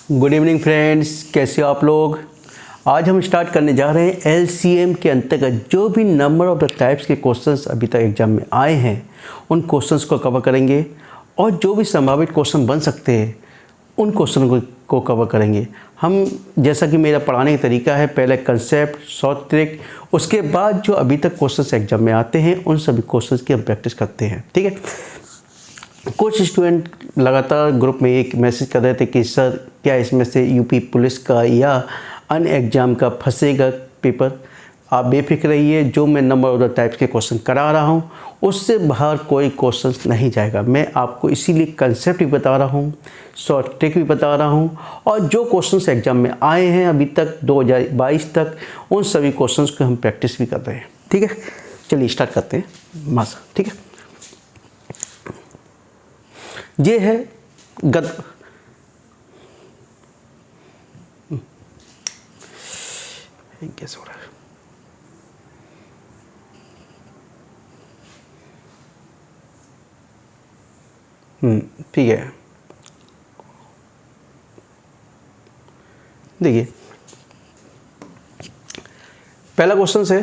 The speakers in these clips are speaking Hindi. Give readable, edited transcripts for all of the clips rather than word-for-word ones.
गुड इवनिंग फ्रेंड्स, कैसे हो आप लोग। आज हम स्टार्ट करने जा रहे हैं एलसीएम के अंतर्गत जो भी नंबर ऑफ द टाइप्स के क्वेश्चंस अभी तक एग्जाम में आए हैं उन क्वेश्चंस को कवर करेंगे और जो भी संभावित क्वेश्चन बन सकते हैं उन क्वेश्चन को कवर करेंगे। हम जैसा कि मेरा पढ़ाने का तरीका है, पहले कंसेप्ट, शॉर्ट ट्रिक, उसके बाद जो अभी तक क्वेश्चंस एग्जाम में आते हैं उन सभी क्वेश्चंस की हम प्रैक्टिस करते हैं। ठीक है। कुछ स्टूडेंट लगातार ग्रुप में एक मैसेज कर रहे थे कि सर क्या इसमें से यूपी पुलिस का या अन्य एग्ज़ाम का फंसेगा पेपर। आप बेफिक्र रहिए, जो मैं नंबर ऑफ द टाइप्स के क्वेश्चन करा रहा हूँ उससे बाहर कोई क्वेश्चन नहीं जाएगा। मैं आपको इसीलिए कंसेप्ट भी बता रहा हूँ, शॉर्ट ट्रिक भी बता रहा हूँ और जो क्वेश्चंस एग्जाम में आए हैं अभी तक 2022 तक उन सभी क्वेश्चंस को हम प्रैक्टिस भी कर रहे हैं। ठीक है, चलिए स्टार्ट करते हैं मासा। ठीक है, ये है कैसे हो रहा है। ठीक है, देखिए पहला क्वेश्चन है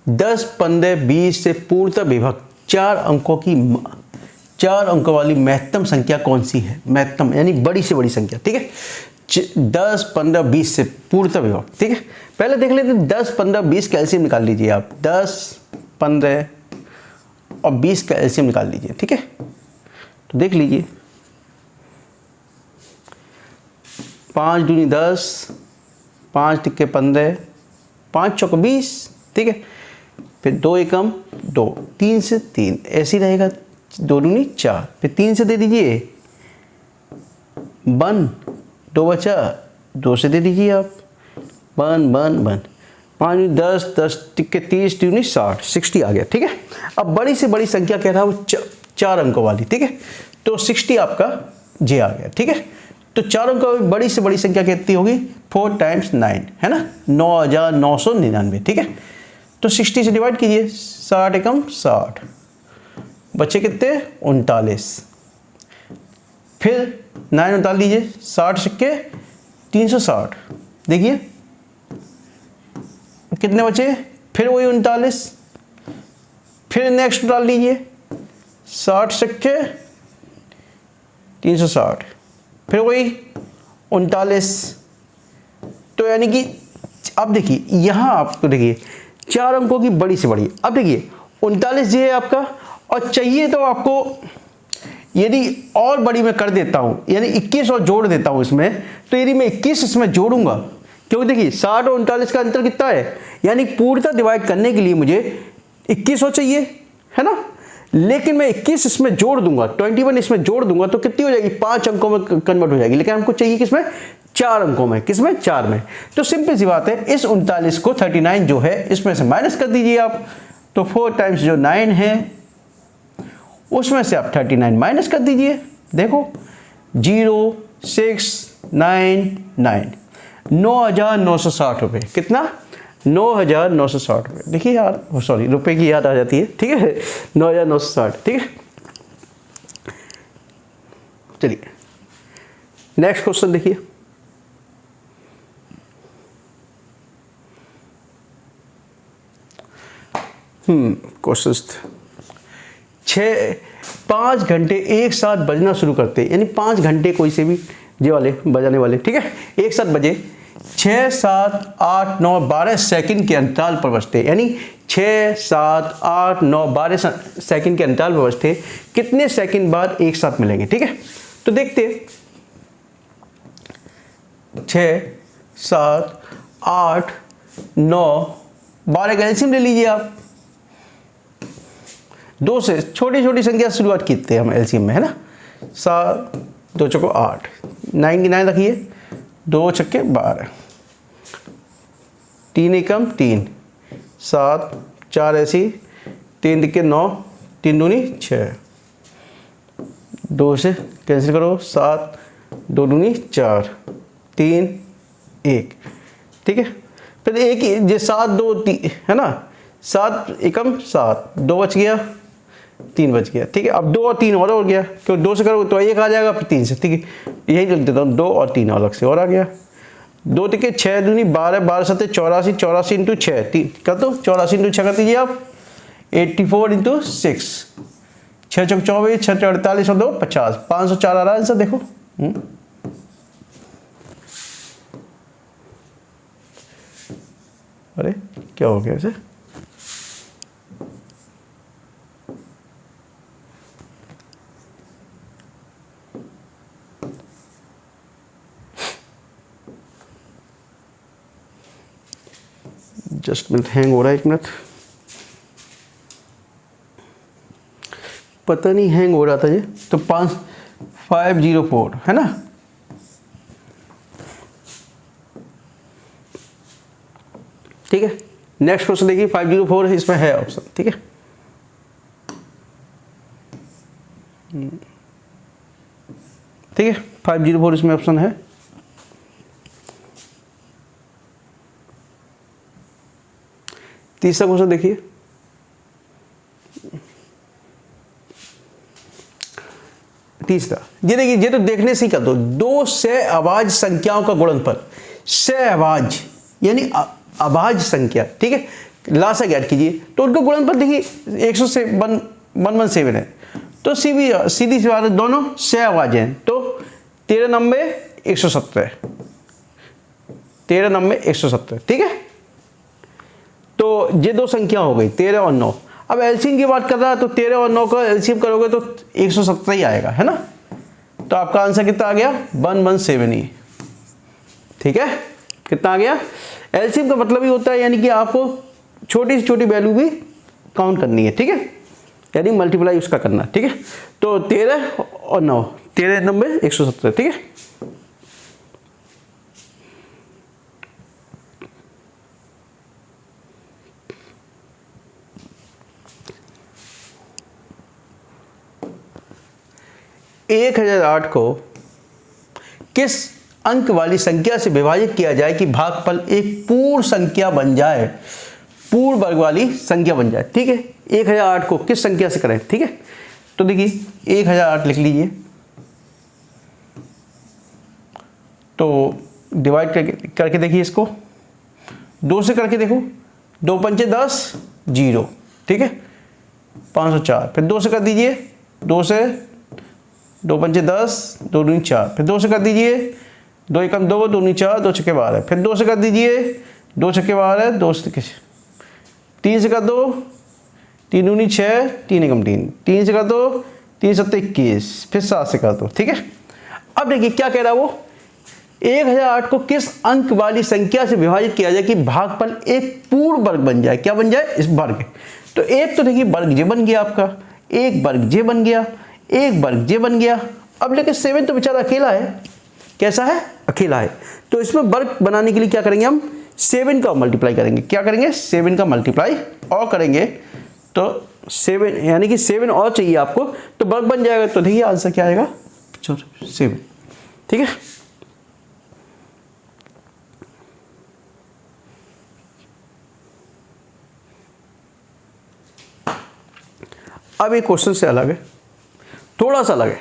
10, 15, 20 से पूर्णतः विभक्त 4 अंकों वाली महत्तम संख्या कौन सी है। महत्तम यानी बड़ी से बड़ी संख्या। ठीक है, 10, 15, 20 से पूर्णतः विभक्त। ठीक है, पहले देख लेते हैं 10, 15, 20 का एलसीएम निकाल लीजिए आप। 10, 15 और 20 का एलसीएम निकाल लीजिए। ठीक है, तो देख लीजिए 5 दूनी 10, 5 तिक्के 15, 5 चौके 20। ठीक है, फिर 2 एकम 2, 3 से 3 ऐसे ही रहेगा। 2 दूनी 4, फिर 3 से दे दीजिए 1, 2 बचा, 2 से दे दीजिए आप 1, 1, 1, 5 10, 10 टिक्के 30, 2 60, 60 आ गया। ठीक है, अब बड़ी से बड़ी संख्या कह रहा है वो 4 अंकों वाली। ठीक है, तो 60 आपका जे आ गया। ठीक है, तो 4 अंकों वाली बड़ी से बड़ी संख्या कितनी होगी 4 टाइम्स 9 है ना, 9999। ठीक है, तो 60 से डिवाइड कीजिए, 60 एकम 60, बच्चे कितने 39। फिर 9 उतार लीजिए, 60 सिक्के 360। देखिए कितने बचे, फिर वही 39। फिर नेक्स्ट डाल लीजिए 60 सिक्के 360, फिर वही 39। तो यानी कि अब देखिए यहाँ आपको देखिए 4 अंकों की बड़ी से बड़ी। अब देखिए 39 जी है आपका, और चाहिए तो आपको यदि और बड़ी में कर देता हूं, यानी 21 और जोड़ देता हूं इसमें, तो यदि मैं 21 इसमें जोड़ूंगा, क्योंकि देखिए 60 और 39 का अंतर कितना है, यानी पूर्णतः डिवाइड करने के लिए मुझे 21 और चाहिए है ना। लेकिन मैं 21 इसमें जोड़ दूंगा, 21 इसमें जोड़ दूंगा तो कितनी हो जाएगी 5 अंकों में कन्वर्ट हो जाएगी। लेकिन हमको चाहिए किसमें 4 अंकों में, किसमें 4 में। तो सिंपल सी बात है, इस 39 को 39 जो है इसमें से माइनस कर दीजिए आप। तो 4 टाइम्स जो 9 है उसमें से आप 39 माइनस कर दीजिए। देखो 0, 6, 9, 9, 9,960 रुपये। कितना 9,960 रुपये। देखिए यार, सॉरी रुपए की याद आ जाती है। ठीक है, 9,960। ठीक है, चलिए नेक्स्ट क्वेश्चन देखिए। क्वेश्चन 5 घंटे एक साथ बजना शुरू करते, यानी 5 घंटे कोई से भी ये वाले बजाने वाले। ठीक है, एक साथ बजे 6, 7, 8, 9, 12 सेकंड के अंतराल पर बजते, यानी 6, 7, 8, 9, 12 सेकंड के अंतराल पर बजते कितने सेकंड बाद एक साथ मिलेंगे। ठीक है, तो देखते 6, 7, 8, 9, 12 का एलसीएम ले लीजिए आप। 2 से छोटी छोटी संख्या शुरुआत कीते हैं हम एलसीएम में है ना। 7, 2 चौको 8, 9 की 9 रखिए, 2 छक्के 12, 3 एकम 3, 7, 4 ऐसी, 3 तिक्के 9, 3 दूनी 6, 2 से कैंसिल करो 7, 2 दूनी 4, 3, 1। ठीक है, फिर एक ही 7, 2, 3 है ना, 7 एकम 7, 2 बच गया, 3 बच गया, ठीक है। अब 2 और 3 और हो गया, क्योंकि 2 से करोगे तो 1 आ जाएगा, फिर 3 से, ठीक है। यही लिख देता हूँ, 2 और 3 अलग से और आ गया। 2 तिके 6 दूनी 12, 12 सत्ते 84, 84 इंटू 6 कर दो, 84 इंटू 6 कर दीजिए आप, 84 इंटू 6, 6 चौक 24, 6 48 और 2 50, 504 आ रहा है आंसर, देखो। अरे क्या हो गया इसे, जस्ट मिनट, हैंग हो रहा है, 1 मिनट, पता नहीं हैंग हो रहा था ये। तो 504 है ना। ठीक है, नेक्स्ट क्वेश्चन देखिए, 504 है, इसमें है ऑप्शन, ठीक है। ठीक है, 504 इसमें ऑप्शन है। तीसरा क्वेश्चन देखिए, तीसरा ये देखिए, ये तो देखने से ही कर दो, 2 सहअभाज्य संख्याओं का गुणनफल, सहअभाज्य यानी अभाज्य संख्या, ठीक है, लासा ज्ञात कीजिए। तो उनका गुणनफल देखिए 100 से 117 है, तो सीधी सी बात है, दोनों सहअभाज्य हैं, तो 13 9 117, 13 9 117, ठीक है। तो ये 2 संख्या हो गई 13 और 9। अब एलसीएम की बात कर रहा है, तो 13 और 9 का एलसीएम करोगे तो 117 ही आएगा, है ना। तो आपका आंसर कितना आ गया, 117 ही, ठीक है। कितना आ गया, एलसीएम का मतलब ही होता है यानी कि आपको छोटी से छोटी वैल्यू भी काउंट करनी है, ठीक है, यानी मल्टीप्लाई उसका करना, ठीक है। तो 13 और 9, 13 9 117, ठीक है। एक 1008 को किस अंक वाली संख्या से विभाजित किया जाए कि भागफल एक पूर्ण संख्या बन जाए, पूर्ण वर्ग वाली संख्या बन जाए, ठीक है। 1008 को किस संख्या से करें, ठीक है। तो देखिए 1008 लिख लीजिए, तो डिवाइड करके देखिए इसको, 2 से करके देखो, 2 पंचे 10 0, ठीक है, 504, फिर 2 से कर दीजिए, 2 से 2 पंचे 10, 2 दूनी 4, फिर 2 से कर दीजिए, 2 एकम 2, 2 दूनी 4, 2 छक्के 12, फिर 2 से कर दीजिए, 2 छक्के 12, 2 से 3 से कर दो, 3 दूनी 6, 3 एकम 3, 3 से कर दो, 3 सत्ते 21, फिर 7 से कर दो, ठीक है। अब देखिए क्या कह रहा है वो, 1008 को किस अंक वाली संख्या से विभाजित किया जाए कि भागफल एक पूर्ण वर्ग बन जाए, क्या बन जाए, इस वर्ग। तो एक तो देखिए वर्ग जे बन गया आपका, एक वर्ग जे बन गया, एक वर्ग जे बन गया। अब लेकिन 7 तो बेचारा अकेला है, कैसा है, अकेला है। तो इसमें वर्ग बनाने के लिए क्या करेंगे हम, 7 का मल्टीप्लाई करेंगे, क्या करेंगे, 7 का मल्टीप्लाई और करेंगे, तो 7 यानी कि 7 और चाहिए आपको, तो वर्ग बन जाएगा। तो देखिए आंसर क्या आएगा, 7, ठीक है। अब एक क्वेश्चन से अलग है, थोड़ा सा अलग है।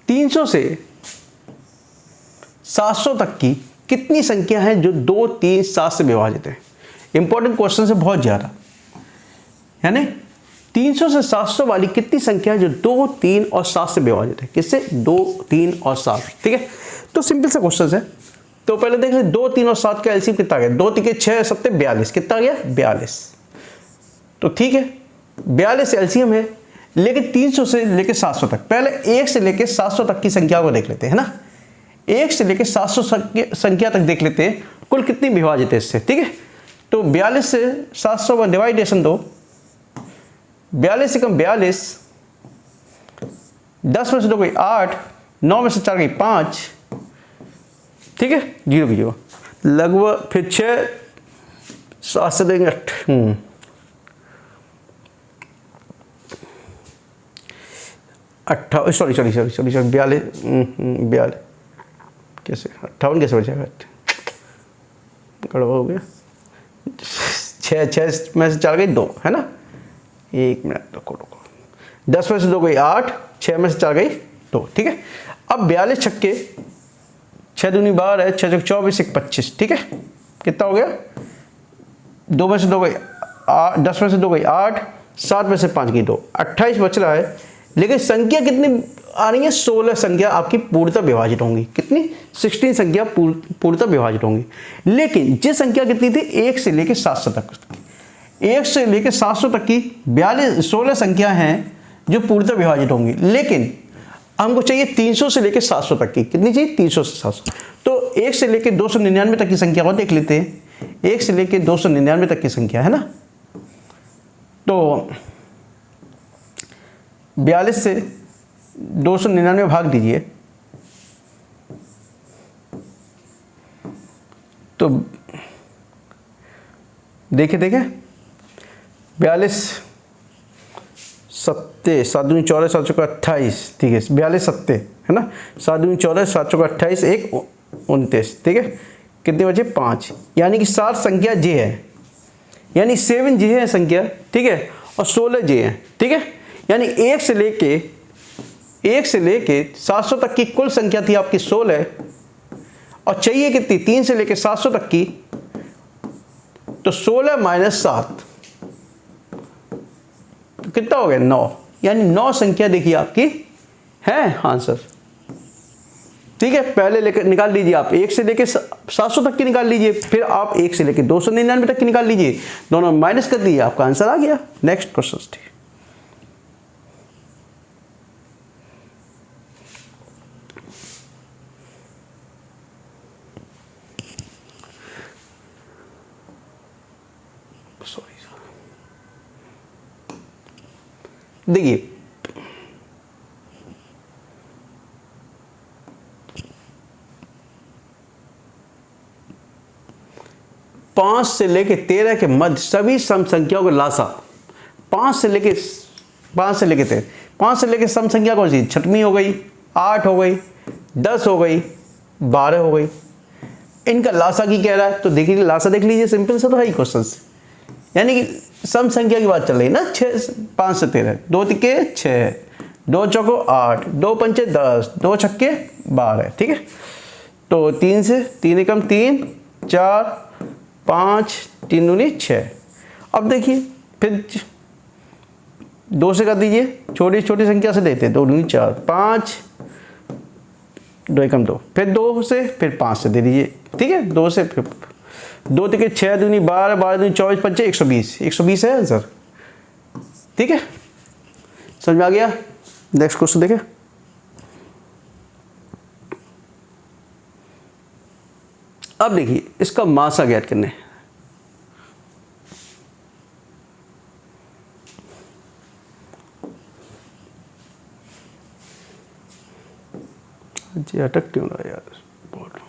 300 से 700 तक की कितनी संख्या है जो 2, 3, 7 से विभाजित है। इंपॉर्टेंट क्वेश्चन है बहुत ज़्यादा, यानी 300 से 700 वाली कितनी संख्या है जो 2, 3 और 7 से विभाजित है, किससे, 2, 3 और 7, ठीक है। तो सिंपल सा क्वेश्चन है। तो पहले देख ले, 2, 3 और 7 का एलसीएम कितना आ गया, 2 3 6 7 42, कितना आ गया, 42। तो ठीक है, 42 एलसीएम है, लेकिन 300 से लेकर 700 तक, पहले 1 से लेकर 700 तक की संख्या को देख लेते हैं ना। 1 से लेकर 700 संख्या तक देख लेते हैं, कुल कितनी विभाजित है इससे, ठीक है। तो 42 से 700 का डिवाइडेशन दो, 42 से कम 42, 10 में से 2 गई 8, 9 में से 4 गई 5, ठीक है, 0 की 0 लगभग, फिर 6 7 से देंगे 8, 58, सॉरी 42 कैसे 58 कैसे बचेगा, गड़बड़ हो गया, 6 में से 4 गई 2, है ना, एक मिनट रुको रुको, 10 में से 2 गई 8, 6 में से 4 गई 2, ठीक है। अब 42 छक्के, 6 दूनी 12 है, 6 24, 1 25, ठीक है। कितना हो गया? 2 में से 2 गई 10 में से 2 गई 8, 7 में से 5 गई 2, 28 बच रहा है। लेकिन संख्या कितनी आ रही है? 16 संख्या आपकी पूर्णतः विभाजित होंगी। कितनी? 16 संख्या पूर्णतः विभाजित होंगी। लेकिन ये संख्या कितनी थी? 1 से लेकर 700 तक, 1 से लेकर 700 तक की 16 संख्या हैं जो पूर्णतः विभाजित होंगी। लेकिन हमको चाहिए 300 से लेकर 700 तक की। कितनी चाहिए? 300 से 700। तो 1 से लेकर 299 तक की संख्या को देख लेते हैं। 1 से लेकर 299 तक की संख्या है ना, तो 42 से 299 भाग दीजिए, तो देखिए 42 सत्ते 7 दूनी 14, 7 चौका 28, ठीक है। 42 सत्ते है ना, 7 दूनी 14, 7 चौका 28, 1 29, ठीक है। कितने बचे? 5। यानी कि 7 संख्या जे है, यानी 7 जे है संख्या, ठीक है, और 16 जे है, ठीक है। यानी 1 से लेके 700 तक की कुल संख्या थी आपकी 16, और चाहिए कितनी? 3 से लेके 700 तक की, तो 16 माइनस 7 तो कितना हो गया? 9। यानी 9 संख्या देखिए आपकी है आंसर, ठीक है। पहले लेकर निकाल लीजिए आप, 1 से लेके 700 तक की निकाल लीजिए, फिर आप 1 से लेके 299 तक की निकाल लीजिए, दोनों माइनस कर दीजिए, आपका आंसर आ गया। नेक्स्ट क्वेश्चन, ठीक। देखिए 5 से लेके 13 के मध्य सभी सम संख्याओं का लासा, 5 से लेके 13, 5 से लेके सम संख्या कौन सी? 6वीं हो गई, 8 हो गई, 10 हो गई, 12 हो गई। इनका लासा की कह रहा है, तो देखिए लासा देख लीजिए, सिंपल सा तो है ही क्वेश्चन। यानी कि सम संख्या की बात चल रही है ना, 5 से 13, 2 तिक्के 6, 2 चौको 8, 2 पंचे 10, 2 छक्के 12, ठीक है। तो 3 से 3 एकम 3, 4, 5, 3 दूनी 6। अब देखिए फिर 2 से कर दीजिए, छोटी छोटी संख्या से देते हैं, 2 दूनी 4, 5, 2 एकम 2, फिर 2 से, फिर 5 से दे दीजिए, ठीक है। 2 से फिर 2 तिके 6 दूनी 12, 12 दूनी 24, 25, 120, 120 है आंसर, ठीक है। समझ में आ गया? नेक्स्ट क्वेश्चन देखें। अब देखिए इसका मासा ज्ञात करना है। जी अटक क्यों रहा यार, बोल रहा हूं।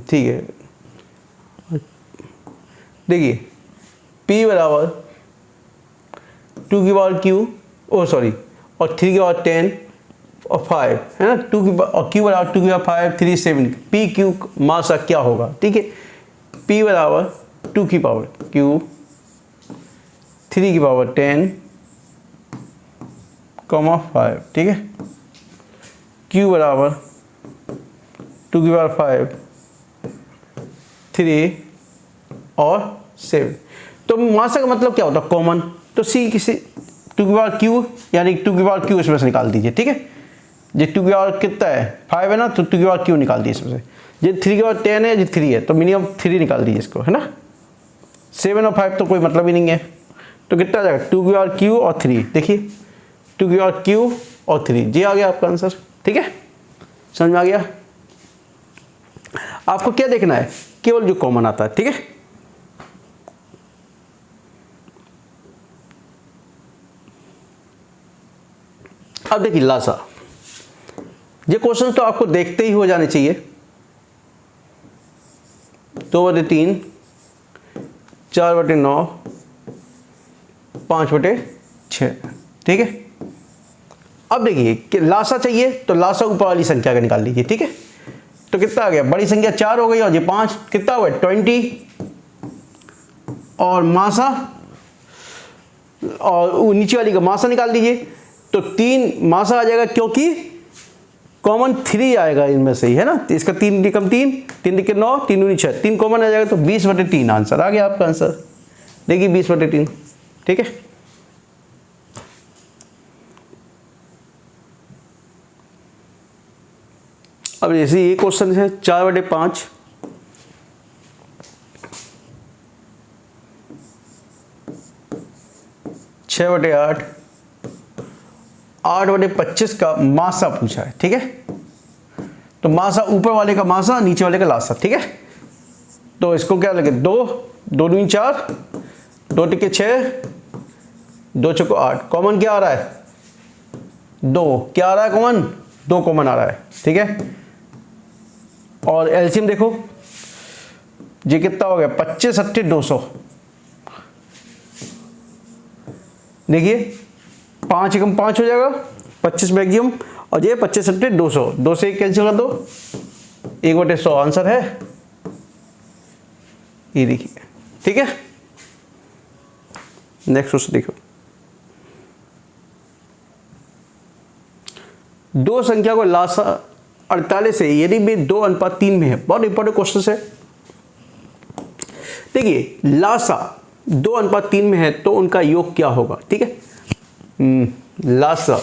ठीक है। देखिए P बराबर 2 की पावर Q, ओ सॉरी, और 3 की पावर 10 और 5 है ना, 2 की और Q बराबर 2 की पावर 5, 3, 7। P Q मासा क्या होगा? ठीक है, P बराबर 2 की पावर Q, 3 की पावर 10, 5, ठीक है। Q बराबर 2 की पावर 5, 3 और 7। तो मासा का मतलब क्या होता है? कॉमन। तो सी किसी 2 की पावर Q, यानी 2 की पावर Q इसमें से निकाल दीजिए, ठीक है। ये 2 की पावर कितना है? 5 है ना, तो 2 की पावर Q निकाल दीजिए इसमें से। ये 3 की पावर 10 है, ये 3 है, तो मिनिमम 3 निकाल दीजिए इसको, है ना। 7 और 5 तो कोई मतलब ही नहीं है, तो कितना आ जाएगा? 2 की पावर Q और 3, देखिए 2 की पावर Q और 3, जी आ गया आपका आंसर, ठीक है। समझ में आ गया? आपको क्या देखना है? केवल जो कॉमन आता है, ठीक है। अब देखिए लासा, ये क्वेश्चन तो आपको देखते ही हो जाने चाहिए। 2/3, 4/9, 5/6, ठीक है। अब देखिए कि लासा चाहिए तो लासा ऊपर वाली संख्या का निकाल लीजिए, ठीक है। तो कितना आ गया, बड़ी संख्या 4 हो गई और ये 5, कितना हुआ 20, और मासा और नीचे वाली का मासा निकाल दीजिए। तो 3 मासा आ जाएगा क्योंकि कॉमन 3 आएगा इनमें से ही, है ना। तो इसका 3 निकम 3, 3 निकल 9, 3 दूनी 6, 3 कॉमन आ जाएगा तो 20/3 आंसर आ गया आपका आंसर। देखिए 20/3, ठीक है। अब जैसे ये क्वेश्चन है 4/5, 6/8, 8/25 का मासा पूछा है, ठीक है। तो मासा ऊपर वाले का मासा, नीचे वाले का लासा, ठीक है। तो इसको क्या लगे, 2, 2 दूनी 4, 2 टिके 6, 2 चौको 8, कॉमन क्या आ रहा है 2, क्या आ रहा है कॉमन 2 कॉमन आ रहा है, ठीक है। और एलसीएम देखो ये कितना हो गया 25 × 200, देखिए 5 एकम 5 हो जाएगा, 25 मैक्सिमम, और ये 25 × 200, 2 से कैंसिल कर दो, 1/100 आंसर है, ये देखिए, ठीक है। नेक्स्ट क्वेश्चन देखो, दो संख्या को लासा 48 है यदि वे 2:3 में है। बहुत इंपॉर्टेंट क्वेश्चन है। देखिए लासा 2:3 में है तो उनका योग क्या होगा, ठीक है। लासा,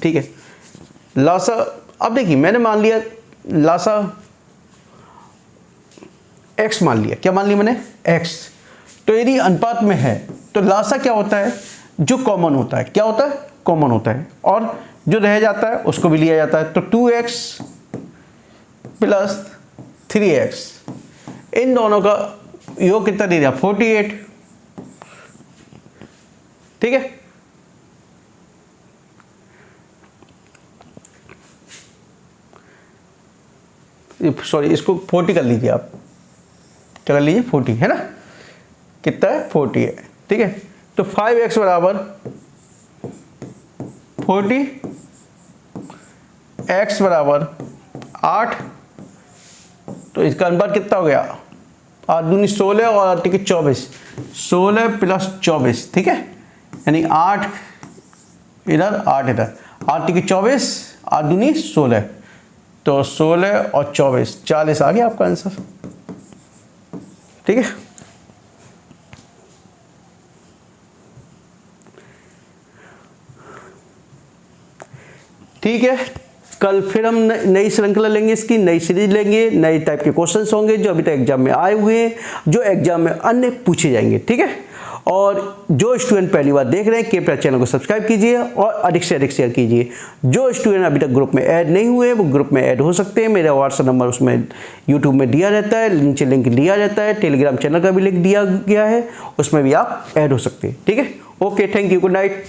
ठीक है। लासा, अब देखिए मैंने मान लिया लासा x मान लिया, क्या मान लिया मैंने x। तो यदि अनुपात में है तो लासा क्या होता है, जो कॉमन होता है, क्या होता है कॉमन होता है, और जो रह जाता है उसको भी लिया जाता है। तो 2x + 3x, इन दोनों का योग कितना दे दिया 48, ठीक है। सॉरी, इसको 40 कर लीजिए आप, क्या कर लीजिए 40, है ना। कितना है 40 है, ठीक है। तो 5x = 40, x = 8, तो इसका अनुपात कितना हो गया 8 दूनी 16 और 8 × 24, 16 + 24, ठीक है। यानी 8 इधर 8 इधर, 8 × 24, 8 दूनी 16, तो 16 और 24, 40 आ गया आपका आंसर, ठीक है। ठीक है, कल फिर हम नई श्रृंखला लेंगे, इसकी नई सीरीज लेंगे, नए टाइप के क्वेश्चंस होंगे जो अभी तक एग्जाम में आए हुए हैं, जो एग्जाम में अन्य पूछे जाएंगे, ठीक है। और जो स्टूडेंट पहली बार देख रहे हैं कृपया चैनल को सब्सक्राइब कीजिए और अधिक से अधिक शेयर कीजिए। जो स्टूडेंट अभी तक ग्रुप में ऐड नहीं हुए वो ग्रुप में ऐड हो सकते हैं। मेरा व्हाट्सएप नंबर उसमें यूट्यूब में दिया रहता है, नीचे लिंक दिया रहता है, टेलीग्राम चैनल का भी लिंक दिया गया है, उसमें भी आप ऐड हो सकते हैं, ठीक है। Okay, thank you, good night.